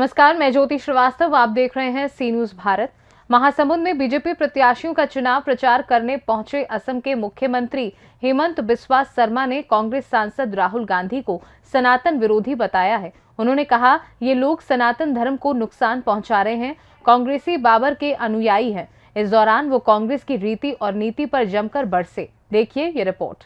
नमस्कार, मैं ज्योति श्रीवास्तव। आप देख रहे हैं सी न्यूज भारत। महासमुंद में बीजेपी प्रत्याशियों का चुनाव प्रचार करने पहुंचे असम के मुख्यमंत्री हेमंत बिस्वा शर्मा ने कांग्रेस सांसद राहुल गांधी को सनातन विरोधी बताया है। उन्होंने कहा, ये लोग सनातन धर्म को नुकसान पहुंचा रहे हैं, कांग्रेसी बाबर के अनुयायी हैं। इस दौरान वो कांग्रेस की रीति और नीति पर जमकर बरसे। देखिए ये रिपोर्ट।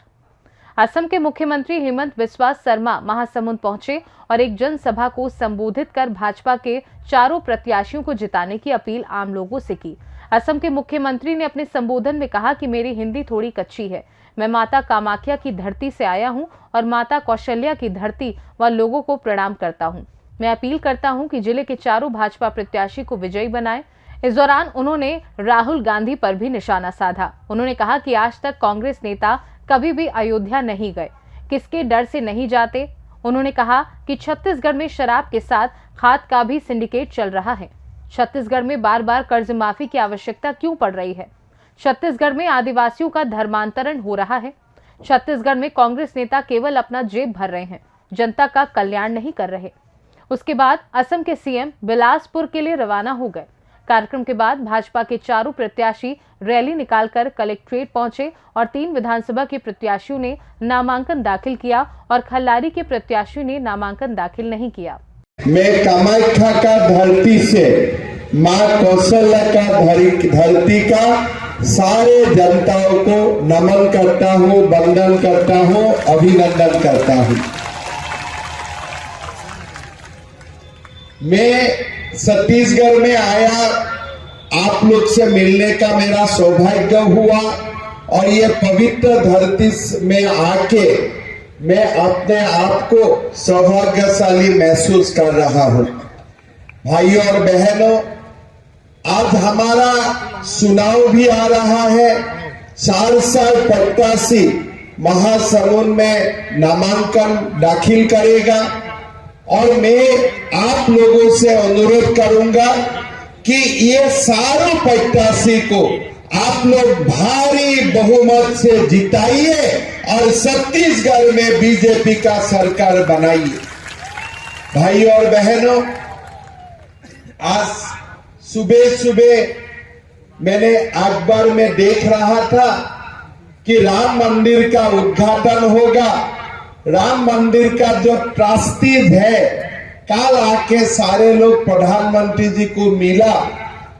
असम के मुख्यमंत्री हेमंत बिस्वा शर्मा महासमुंद पहुंचे और एक जनसभा को संबोधित कर भाजपा के चारों प्रत्याशियों को जिताने की अपील आम लोगों से की। असम के मुख्यमंत्री ने अपने संबोधन में कहा कि मेरी हिंदी थोड़ी कच्ची है, मैं माता कामाख्या की धरती से आया हूं और माता कौशल्या की धरती व लोगों को प्रणाम करता हूं। मैं अपील करता हूं कि जिले के चारों भाजपा प्रत्याशी को विजयी बनाएं। इस दौरान उन्होंने राहुल गांधी पर भी निशाना साधा। उन्होंने कहा कि आज तक कांग्रेस नेता कभी भी अयोध्या नहीं गए, किसके डर से नहीं जाते। उन्होंने कहा कि छत्तीसगढ़ में शराब के साथ खाद का भी सिंडिकेट चल रहा है। छत्तीसगढ़ में बार बार कर्ज माफी की आवश्यकता क्यों पड़ रही है? छत्तीसगढ़ में आदिवासियों का धर्मांतरण हो रहा है। छत्तीसगढ़ में कांग्रेस नेता केवल अपना जेब भर रहे हैं, जनता का कल्याण नहीं कर रहे। उसके बाद असम के सीएम बिलासपुर के लिए रवाना हो गए। कार्यक्रम के बाद भाजपा के चारों प्रत्याशी रैली निकालकर कलेक्ट्रेट पहुंचे और 3 विधानसभा के प्रत्याशियों ने नामांकन दाखिल किया और खल्लारी के प्रत्याशियों ने नामांकन दाखिल नहीं किया। मैं कामाख्या का धरती से माँ कौशल्या का धरती का सारे जनताओं को नमन करता हूँ, वंदन करता हूँ, अभिनंदन करता हूँ। मैं छत्तीसगढ़ में आया, आप लोग से मिलने का मेरा सौभाग्य हुआ और ये पवित्र धरती में आके मैं अपने आप को सौभाग्यशाली महसूस कर रहा हूं। भाइयों और बहनों, आज हमारा चुनाव भी आ रहा है। 4 साल प्रत्याशी महासमुंद में नामांकन दाखिल करेगा और मैं आप लोगों से अनुरोध करूंगा कि ये सारों प्रत्याशी को आप लोग भारी बहुमत से जिताइए और छत्तीसगढ़ में बीजेपी का सरकार बनाइए। भाइयों और बहनों, आज सुबह सुबह मैंने अखबार में देख रहा था कि राम मंदिर का उद्घाटन होगा। राम मंदिर का जो ट्रस्टीज है, कल आके सारे लोग प्रधानमंत्री जी को मिला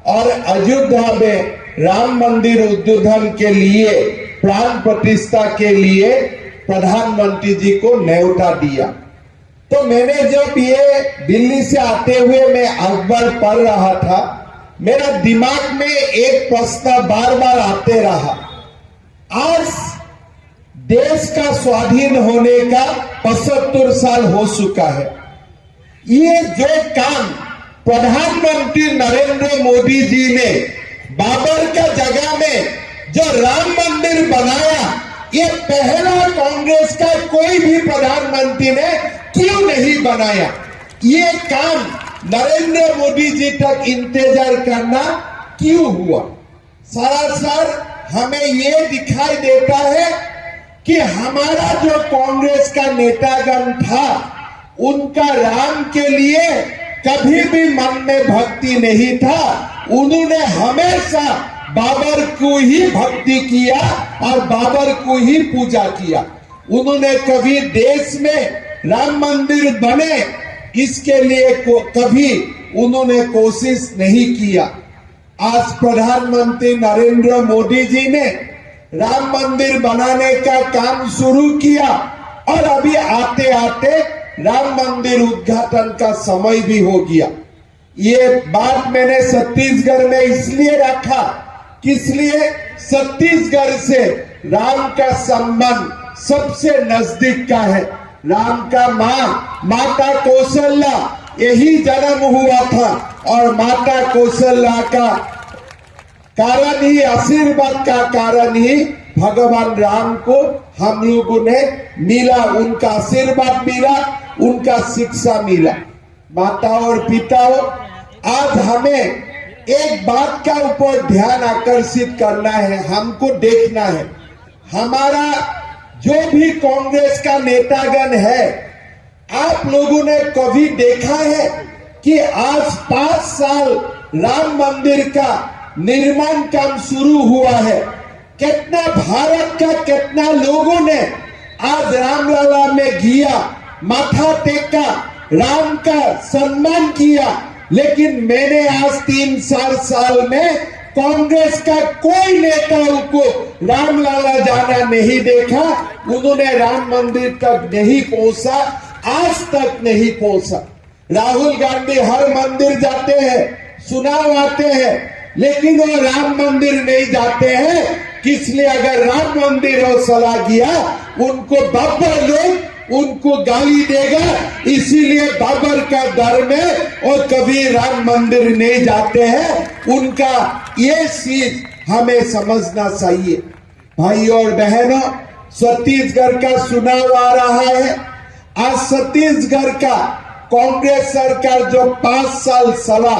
और अयोध्या में राम मंदिर उद्घाटन के लिए, प्राण प्रतिष्ठा के लिए प्रधानमंत्री जी को न्योता दिया। तो मैंने जब ये दिल्ली से आते हुए मैं अखबार पढ़ रहा था, मेरा दिमाग में एक प्रश्न बार बार आते रहा। आज देश का स्वाधीन होने का 75 साल हो चुका है। ये जो काम प्रधानमंत्री नरेंद्र मोदी जी ने बाबर का जगह में जो राम मंदिर बनाया, ये पहला कांग्रेस का कोई भी प्रधानमंत्री ने क्यों नहीं बनाया? ये काम नरेंद्र मोदी जी तक इंतजार करना क्यों हुआ? सरासर हमें ये दिखाई देता है कि हमारा जो कांग्रेस का नेतागण था, उनका राम के लिए कभी भी मन में भक्ति नहीं था। उन्होंने हमेशा बाबर को ही भक्ति किया और बाबर को ही पूजा किया। उन्होंने कभी देश में राम मंदिर बने इसके लिए कभी उन्होंने कोशिश नहीं किया। आज प्रधानमंत्री नरेंद्र मोदी जी ने राम मंदिर बनाने का काम शुरू किया और अभी आते आते राम मंदिर उद्घाटन का समय भी हो गया। ये बात मैंने छत्तीसगढ़ में इसलिए रखा कि इसलिए छत्तीसगढ़ से राम का संबंध सबसे नजदीक का है। राम का माता कौशल्या यही जन्म हुआ था और माता कौशल्या का कारण ही, आशीर्वाद का कारण ही भगवान राम को हम लोगों ने मिला, उनका आशीर्वाद मिला, उनका शिक्षा मिला। माता और पिताओं, आज हमें एक बात का ऊपर ध्यान आकर्षित करना है, हमको देखना है। हमारा जो भी कांग्रेस का नेतागण है, आप लोगों ने कभी देखा है कि आज 5 साल राम मंदिर का निर्माण काम शुरू हुआ है। कितना भारत का कितना लोगों ने आज रामलला में गया, माथा टेका, राम का सम्मान किया। लेकिन मैंने आज 3-4 साल में कांग्रेस का कोई नेता को रामलला जाना नहीं देखा। उन्होंने राम मंदिर तक नहीं पहुंचा, आज तक नहीं पहुंचा। राहुल गांधी हर मंदिर जाते हैं, चुनाव आते हैं, लेकिन वो राम मंदिर नहीं जाते हैं। इसलिए अगर राम मंदिर और सलाह किया, उनको बाबर लोग उनको गाली देगा, इसीलिए बाबर का डर में और कभी राम मंदिर नहीं जाते हैं। उनका ये चीज हमें समझना चाहिए। भाई और बहनों, छत्तीसगढ़ का चुनाव आ रहा है। आज छत्तीसगढ़ का कांग्रेस सरकार जो 5 साल चला,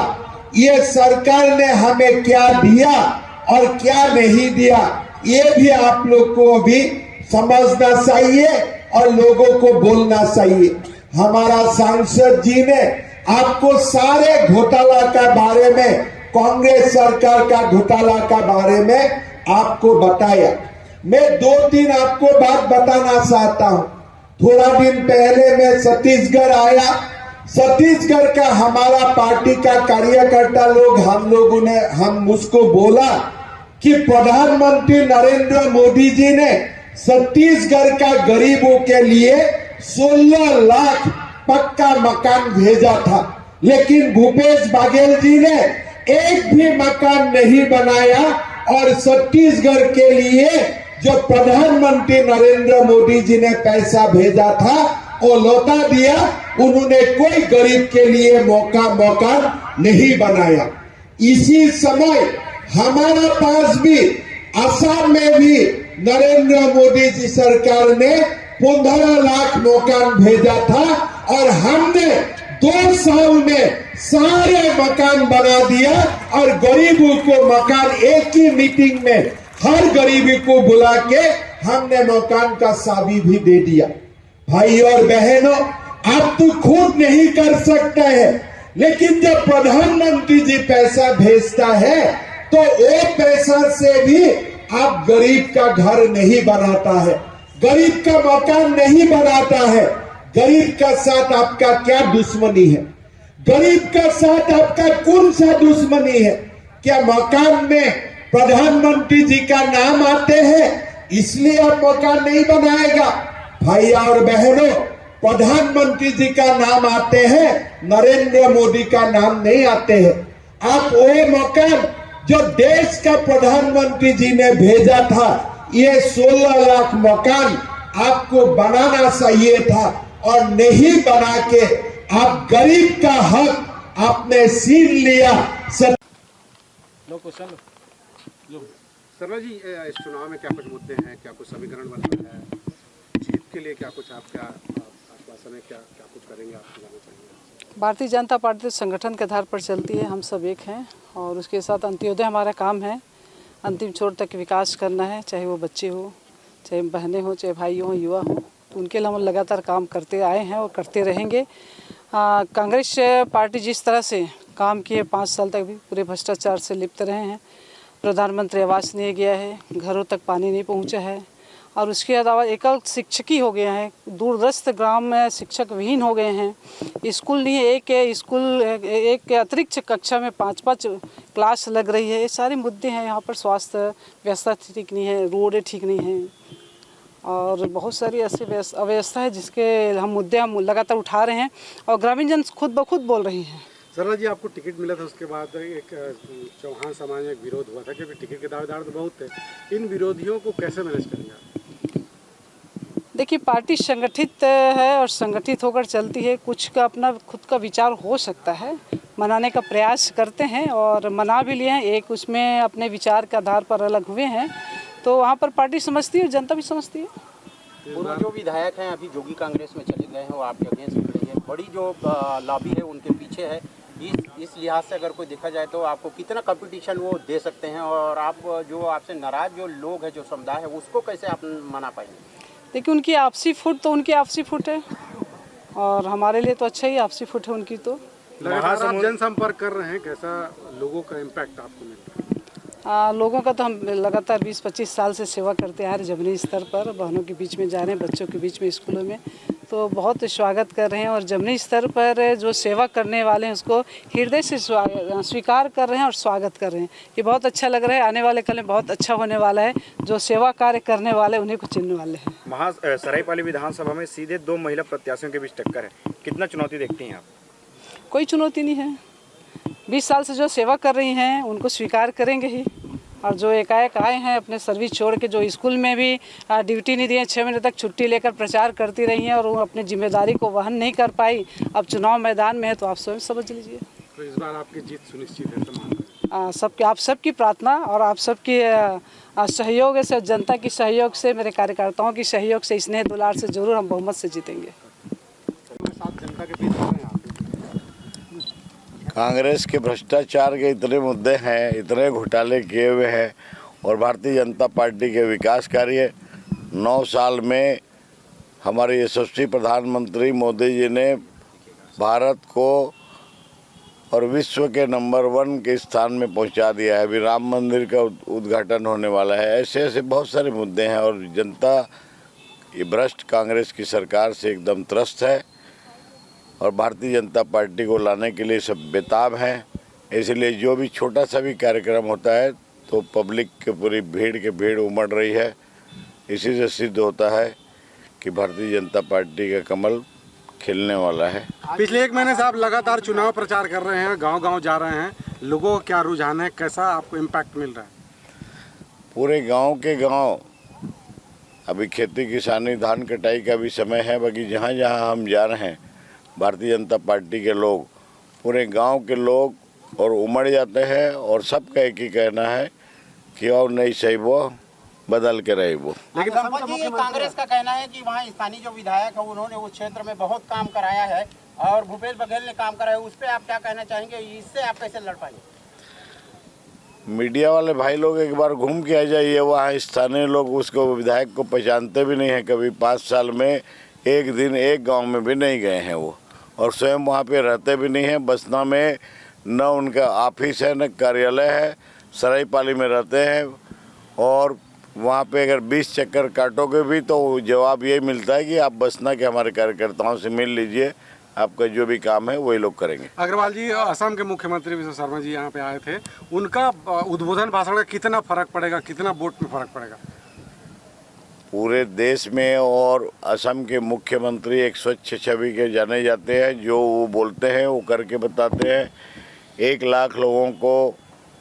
ये सरकार ने हमें क्या दिया और क्या नहीं दिया, ये भी आप लोग को भी समझना चाहिए और लोगों को बोलना चाहिए। हमारा सांसद जी ने आपको सारे घोटाला का बारे में, कांग्रेस सरकार का घोटाला का बारे में आपको बताया। मैं 2-3 आपको बात बताना चाहता हूं। थोड़ा दिन पहले मैं छत्तीसगढ़ आया। छत्तीसगढ़ का हमारा पार्टी का कार्यकर्ता लोग हम मुझको बोला कि प्रधानमंत्री नरेंद्र मोदी जी ने छत्तीसगढ़ का गरीबों के लिए 16 लाख पक्का मकान भेजा था, लेकिन भूपेश बघेल जी ने एक भी मकान नहीं बनाया। और छत्तीसगढ़ के लिए जो प्रधानमंत्री नरेंद्र मोदी जी ने पैसा भेजा था वो लौटा दिया। उन्होंने कोई गरीब के लिए मकान नहीं बनाया। इसी समय हमारा पास भी असम में भी नरेंद्र मोदी जी सरकार ने 15 लाख मकान भेजा था और हमने 2 साल में सारे मकान बना दिया और गरीबों को मकान, एक ही मीटिंग में हर गरीबी को बुला के हमने मकान का चाबी भी दे दिया। भाई और बहनों, आप तो खुद नहीं कर सकते हैं, लेकिन जब प्रधानमंत्री जी पैसा भेजता है तो वो पैसा से भी आप गरीब का घर नहीं बनाता है, गरीब का मकान नहीं बनाता है। गरीब का साथ आपका क्या दुश्मनी है? गरीब का साथ आपका कौन सा दुश्मनी है? क्या मकान में प्रधानमंत्री जी का नाम आते हैं इसलिए आप मकान नहीं बनाएगा? भाई और बहनों, प्रधानमंत्री जी का नाम आते हैं, नरेंद्र मोदी का नाम नहीं आते हैं। आप वो मकान जो देश का प्रधानमंत्री जी ने भेजा था, ये 16 लाख मकान आपको बनाना चाहिए था और नहीं बना के आप गरीब का हक आपने छीन लिया। शर्मा जी, इस चुनाव में क्या कुछ मुद्दे हैं, क्या कुछ समीकरण बन रहा है, जीत के लिए क्या कुछ आपका आश्वासन है, क्या क्या कुछ करेंगे, आप बताना चाहिए? भारतीय जनता पार्टी तो संगठन के आधार पर चलती है, हम सब एक हैं और उसके साथ अंत्योदय हमारा काम है। अंतिम छोर तक विकास करना है, चाहे वो बच्चे हो, चाहे बहनें हो, चाहे भाई हो, युवा हो, तो उनके लिए हम लगातार काम करते आए हैं और करते रहेंगे। कांग्रेस पार्टी जिस तरह से काम किए 5 साल तक भी पूरे भ्रष्टाचार से लिप्त रहे हैं। प्रधानमंत्री आवास नहीं गया है, घरों तक पानी नहीं पहुंचा है और उसके अलावा एकल शिक्षक ही हो गए हैं, दूरदस्त ग्राम में शिक्षक विहीन हो गए हैं। स्कूल नहीं है, एक के अतिरिक्त कक्षा में 5-5 क्लास लग रही है। ये सारे मुद्दे हैं। यहाँ पर स्वास्थ्य व्यवस्था ठीक नहीं है, रोडें ठीक नहीं हैं और बहुत सारी ऐसी अव्यवस्था है जिसके हम लगातार उठा रहे हैं और ग्रामीण जन खुद ब खुद बोल रही हैं। शर्मा जी, आपको टिकट मिला था, उसके बाद एक चौहान समाज में एक विरोध हुआ था क्योंकि टिकट के दावेदार तो बहुत थे। इन विरोधियों को कैसे मैनेज करेंगे आप? देखिए, पार्टी संगठित है और संगठित होकर चलती है। कुछ का अपना खुद का विचार हो सकता है, मनाने का प्रयास करते हैं और मना भी लिए हैं। एक उसमें अपने विचार के आधार पर अलग हुए हैं, तो वहाँ पर पार्टी समझती है और जनता भी समझती है। जो विधायक हैं अभी जोगी कांग्रेस में चले गए हैं, वो आपके अगेंस्ट खड़े हैं, बड़ी जो लॉबी है उनके पीछे है। इस लिहाज से अगर कोई देखा जाए तो आपको कितना कंपटीशन वो दे सकते हैं और आप जो आपसे नाराज जो लोग हैं, जो समुदाय है, उसको कैसे आप मना पाएंगे? देखिए, उनकी आपसी फुट तो उनकी आपसी फुट है और हमारे लिए तो अच्छा ही आपसी फुट है उनकी। तो लगातार आप जनसंपर्क कर रहे हैं, कैसा लोगों का इम्पैक्ट आपको मिलता है? लोगों का तो हम लगातार 20-25 साल से सेवा करते आ रहे हैं। जमीनी स्तर पर बहनों के बीच में जा रहे हैं, बच्चों के बीच में, स्कूलों में, तो बहुत स्वागत कर रहे हैं। और जमीनी स्तर पर जो सेवा करने वाले हैं उसको हृदय से स्वीकार कर रहे हैं और स्वागत कर रहे हैं। ये बहुत अच्छा लग रहा है। आने वाले कल में बहुत अच्छा होने वाला है। जो सेवा कार्य करने वाले उन्हीं को चुनने वाले हैं। सरायपाली विधानसभा में सीधे 2 महिला प्रत्याशियों के बीच टक्कर है, कितना चुनौती देखती हैं आप? कोई चुनौती नहीं है। 20 साल से जो सेवा कर रही हैं उनको स्वीकार करेंगे ही। और जो एकाएक आए हैं अपने सर्विस छोड़ के, जो स्कूल में भी ड्यूटी नहीं दिए, 6 महीने तक छुट्टी लेकर प्रचार करती रही हैं और वो अपनी जिम्मेदारी को वहन नहीं कर पाई, अब चुनाव मैदान में है, तो आप स्वयं समझ लीजिए। तो इस बार आपकी जीत सुनिश्चित है, तो मान रहे सबके, आप सबकी प्रार्थना और आप सबकी सहयोग से, जनता की सहयोग से, मेरे कार्यकर्ताओं की सहयोग से, स्नेह दुलार से जरूर हम बहुमत से जीतेंगे। साथ जनता के बीच रहे हैं आप। कांग्रेस के भ्रष्टाचार के इतने मुद्दे हैं, इतने घोटाले किए हुए हैं, और भारतीय जनता पार्टी के विकास कार्य 9 साल में हमारे यशस्वी प्रधानमंत्री मोदी जी ने भारत को और विश्व के नंबर 1 के स्थान में पहुंचा दिया है। अभी राम मंदिर का उद्घाटन होने वाला है। ऐसे ऐसे बहुत सारे मुद्दे हैं और जनता ये भ्रष्ट कांग्रेस की सरकार से एकदम त्रस्त है और भारतीय जनता पार्टी को लाने के लिए सब बेताब हैं। इसलिए जो भी छोटा सा भी कार्यक्रम होता है तो पब्लिक के पूरी भीड़ उमड़ रही है। इसी से सिद्ध होता है कि भारतीय जनता पार्टी का कमल खिलने वाला है। पिछले 1 महीने से आप लगातार चुनाव प्रचार कर रहे हैं, गांव-गांव जा रहे हैं, लोगों का क्या रुझान है, कैसा आपको इम्पैक्ट मिल रहा है? पूरे गांव के गांव, अभी खेती किसानी धान कटाई का भी समय है, बाकी जहां जहां हम जा रहे हैं भारतीय जनता पार्टी के लोग, पूरे गांव के लोग और उमड़ जाते हैं और सबका एक ही कहना है कि और नहीं सही वो बदल के रहे वो। लेकिन कांग्रेस का कहना है कि वहाँ स्थानीय जो विधायक है उन्होंने उस क्षेत्र में बहुत काम कराया है और भूपेश बघेल ने काम कराया, उस पर आप क्या कहना चाहेंगे? इससे आप कैसे लड़ पाएंगे? मीडिया वाले भाई लोग एक बार घूम के आ जाइए, वहाँ स्थानीय लोग उसको विधायक को पहचानते भी नहीं हैं। कभी 5 साल में एक दिन एक गांव में भी नहीं गए हैं वो, और स्वयं वहाँ पे रहते भी नहीं हैं। बसना में न उनका ऑफिस है न कार्यालय है, सरायपाली में रहते हैं और वहाँ पे अगर 20 चक्कर काटोगे भी तो जवाब यही मिलता है कि आप बसना के हमारे कार्यकर्ताओं से मिल लीजिए, आपका जो भी काम है वही लोग करेंगे। अग्रवाल जी, असम के मुख्यमंत्री विश्व शर्मा जी यहाँ पे आए थे, उनका उद्बोधन भाषण का कितना फर्क पड़ेगा, कितना वोट में फर्क पड़ेगा? पूरे देश में और असम के मुख्यमंत्री एक स्वच्छ छवि के जाने जाते हैं। जो वो बोलते हैं वो करके बताते हैं। 1 लाख लोगों को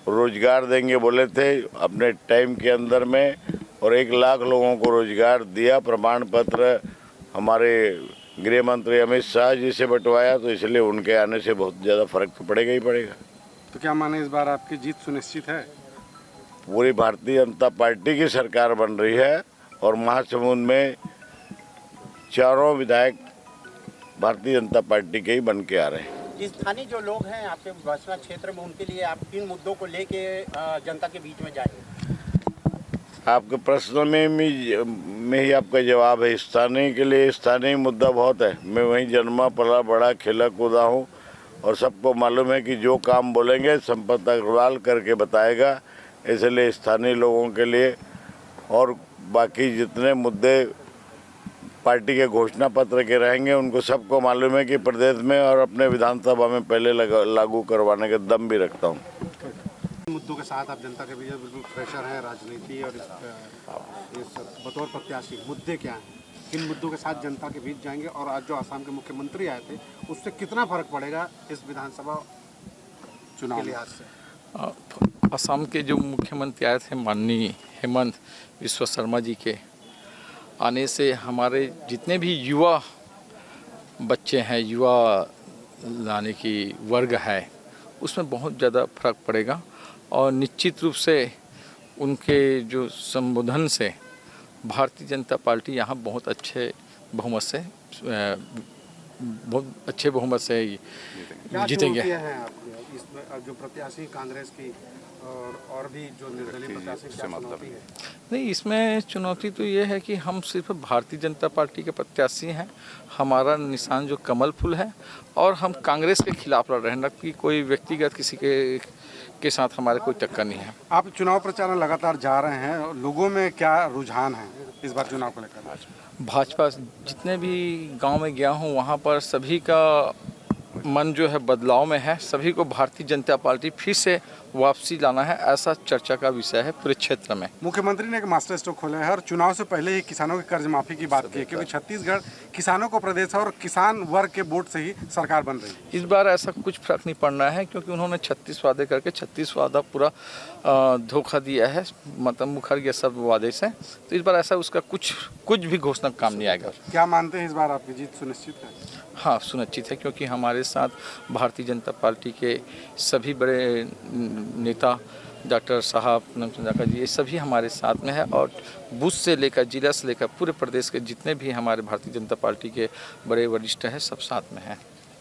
रोजगार देंगे बोले थे अपने टाइम के अंदर में, और 1 लाख लोगों को रोजगार दिया। प्रमाण पत्र हमारे गृह मंत्री अमित शाह जी से बंटवाया, तो इसलिए उनके आने से बहुत ज़्यादा फर्क तो पड़ेगा ही पड़ेगा। तो क्या माने इस बार आपकी जीत सुनिश्चित है? पूरी भारतीय जनता पार्टी की सरकार बन रही है और महासमुंद में चारों विधायक भारतीय जनता पार्टी के ही बन के आ रहे हैं। स्थानीय जो लोग हैं आपके बसना क्षेत्र में, उनके लिए आप किन मुद्दों को लेके जनता के बीच में जाएंगे? आपके प्रश्न में ही आपका जवाब है। स्थानीय के लिए स्थानीय मुद्दा बहुत है। मैं वहीं जन्मा पला बड़ा खेला कूदा हूँ और सबको मालूम है कि जो काम बोलेंगे संपत अग्रवाल करके बताएगा। इसलिए स्थानीय लोगों के लिए और बाकी जितने मुद्दे पार्टी के घोषणा पत्र के रहेंगे उनको सबको मालूम है कि प्रदेश में और अपने विधानसभा में पहले लागू करवाने का दम भी रखता हूँ। मुद्दों के साथ आप जनता के बीच बिल्कुल प्रेशर है राजनीति, और इस बतौर प्रत्याशी मुद्दे क्या हैं, किन मुद्दों के साथ जनता के बीच जाएंगे, और आज जो असम के मुख्यमंत्री आए थे उससे कितना फर्क पड़ेगा इस विधानसभा चुनाव के लिहाज से? असम के जो मुख्यमंत्री आए थे माननीय हेमंत बिस्वा शर्मा जी के आने से हमारे जितने भी युवा बच्चे हैं, युवा लाने की वर्ग है, उसमें बहुत ज़्यादा फर्क पड़ेगा। और निश्चित रूप से उनके जो संबोधन से भारतीय जनता पार्टी यहाँ बहुत अच्छे बहुमत से बहुत अच्छे बहुमत से क्या जीतेंगे। चुनौतियां हैं आपकी इसमें? अब जो प्रत्याशी कांग्रेस की और भी जो निर्दलीय प्रत्याशी, क्या चुनौती है? नहीं, इसमें चुनौती तो ये है कि हम सिर्फ भारतीय जनता पार्टी के प्रत्याशी हैं, हमारा निशान जो कमल फूल है, और हम कांग्रेस के खिलाफ लड़ रहे हैं, न कि कोई व्यक्तिगत किसी के साथ हमारे कोई टक्कर नहीं है। आप चुनाव प्रचार में लगातार जा रहे हैं, लोगों में क्या रुझान है इस बार चुनाव को लेकर? भाजपा जितने भी गांव में गया हूं वहां पर सभी का मन जो है बदलाव में है, सभी को भारतीय जनता पार्टी फिर से वापसी लाना है, ऐसा चर्चा का विषय है पूरे क्षेत्र में। मुख्यमंत्री ने एक मास्टर स्ट्रोक खोला है और चुनाव से पहले ही किसानों की कर्ज माफी की बात की है, क्योंकि छत्तीसगढ़ किसानों को प्रदेश है और किसान वर्ग के वोट से ही सरकार बन रही है। इस बार ऐसा कुछ फर्क नहीं पड़ना है, क्योंकि उन्होंने 36 वादे करके 36 वादा पूरा धोखा दिया है, मतलब मुखर गया सब वादे से। तो इस बार ऐसा उसका कुछ भी घोषणा काम नहीं आएगा। क्या मानते हैं इस बार आपकी जीत सुनिश्चित है? हाँ, सुनिश्चित है, क्योंकि हमारे साथ भारतीय जनता पार्टी के सभी बड़े नेता, डॉक्टर साहब, नमचंद्र जी, ये सभी हमारे साथ में है, और बूथ से लेकर जिला से लेकर पूरे प्रदेश के जितने भी हमारे भारतीय जनता पार्टी के बड़े वरिष्ठ हैं सब साथ में हैं।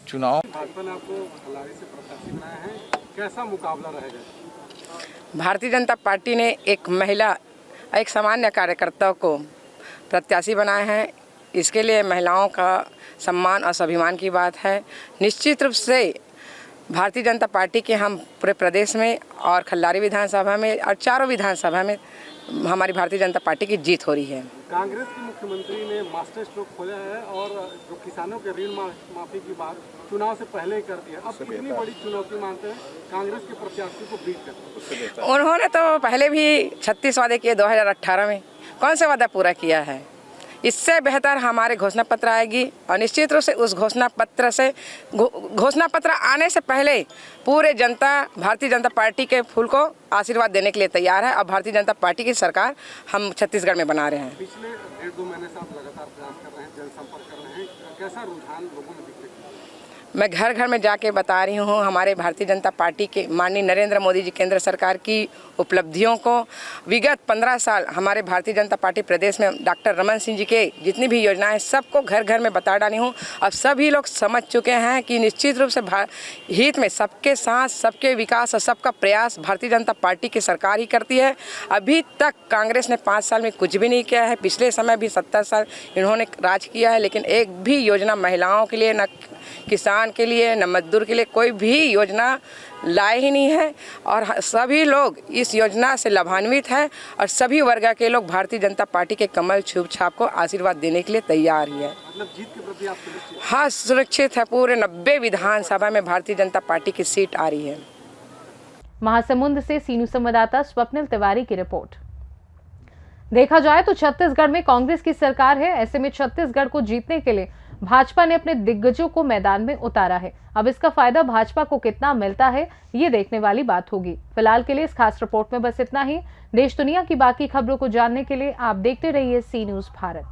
चुनाव भाजपा ने आपको खल्लारी से प्रत्याशी बनाया है, कैसा मुकाबला रहेगा? भारतीय जनता पार्टी ने एक महिला, एक सामान्य कार्यकर्ता को प्रत्याशी बनाए हैं। इसके लिए महिलाओं का सम्मान और स्वाभिमान की बात है। निश्चित रूप से भारतीय जनता पार्टी के हम पूरे प्रदेश में और खल्लारी विधानसभा में और चारों विधानसभा में हमारी भारतीय जनता पार्टी की जीत हो रही है। कांग्रेस के मुख्यमंत्री ने मास्टर स्ट्रोक खोला है और जो किसानों के ऋण माफी की बात चुनाव से पहले ही कर दी है। अब कितनी बड़ी चुनौती मानते हैं कांग्रेस के प्रत्याशी को बीट करते? उन्होंने तो पहले भी 36 वादे किए 2018 में, कौन सा वादा पूरा किया है? इससे बेहतर हमारे घोषणा पत्र आएगी और निश्चित रूप से उस घोषणा पत्र आने से पहले पूरे जनता भारतीय जनता पार्टी के फूल को आशीर्वाद देने के लिए तैयार है और भारतीय जनता पार्टी की सरकार हम छत्तीसगढ़ में बना रहे हैं। पिछले 1.5-2 महीने से आप लगातार प्रयास कर रहे हैं, जनसंपर्क कर रहे हैं, कैसा रुझान लोगों में दिखते हैं? मैं घर घर में जाके बता रही हूँ हमारे भारतीय जनता पार्टी के माननीय नरेंद्र मोदी जी केंद्र सरकार की उपलब्धियों को। विगत 15 साल हमारे भारतीय जनता पार्टी प्रदेश में डॉक्टर रमन सिंह जी के जितनी भी योजनाएं सबको घर घर में बता डाली हूँ। अब सभी लोग समझ चुके हैं कि निश्चित रूप से हित में सबके साथ सबके विकास और सबका प्रयास भारतीय जनता पार्टी की सरकार ही करती है। अभी तक कांग्रेस ने 5 साल में कुछ भी नहीं किया है। पिछले समय भी 70 साल इन्होंने राज किया है, लेकिन एक भी योजना महिलाओं के लिए, न किसान के लिए, न मजदूर के लिए कोई भी योजना लाए ही नहीं है। और सभी लोग इस योजना से लाभान्वित हैं और सभी वर्ग के लोग भारतीय जनता पार्टी के कमल छुप छाप को आशीर्वाद देने के लिए तैयार ही है। मतलब जीत के प्रति आप सुनिश्चित? हाँ, सुरक्षित है। पूरे 90 विधानसभा में भारतीय जनता पार्टी की सीट आ रही है। महासमुंद से सीनू संवाददाता स्वप्निल तिवारी की रिपोर्ट। देखा जाए तो छत्तीसगढ़ में कांग्रेस की सरकार है, ऐसे में छत्तीसगढ़ को जीतने के लिए भाजपा ने अपने दिग्गजों को मैदान में उतारा है। अब इसका फायदा भाजपा को कितना मिलता है, ये देखने वाली बात होगी। फिलहाल के लिए इस खास रिपोर्ट में बस इतना ही। देश दुनिया की बाकी खबरों को जानने के लिए आप देखते रहिए सी न्यूज़ भारत।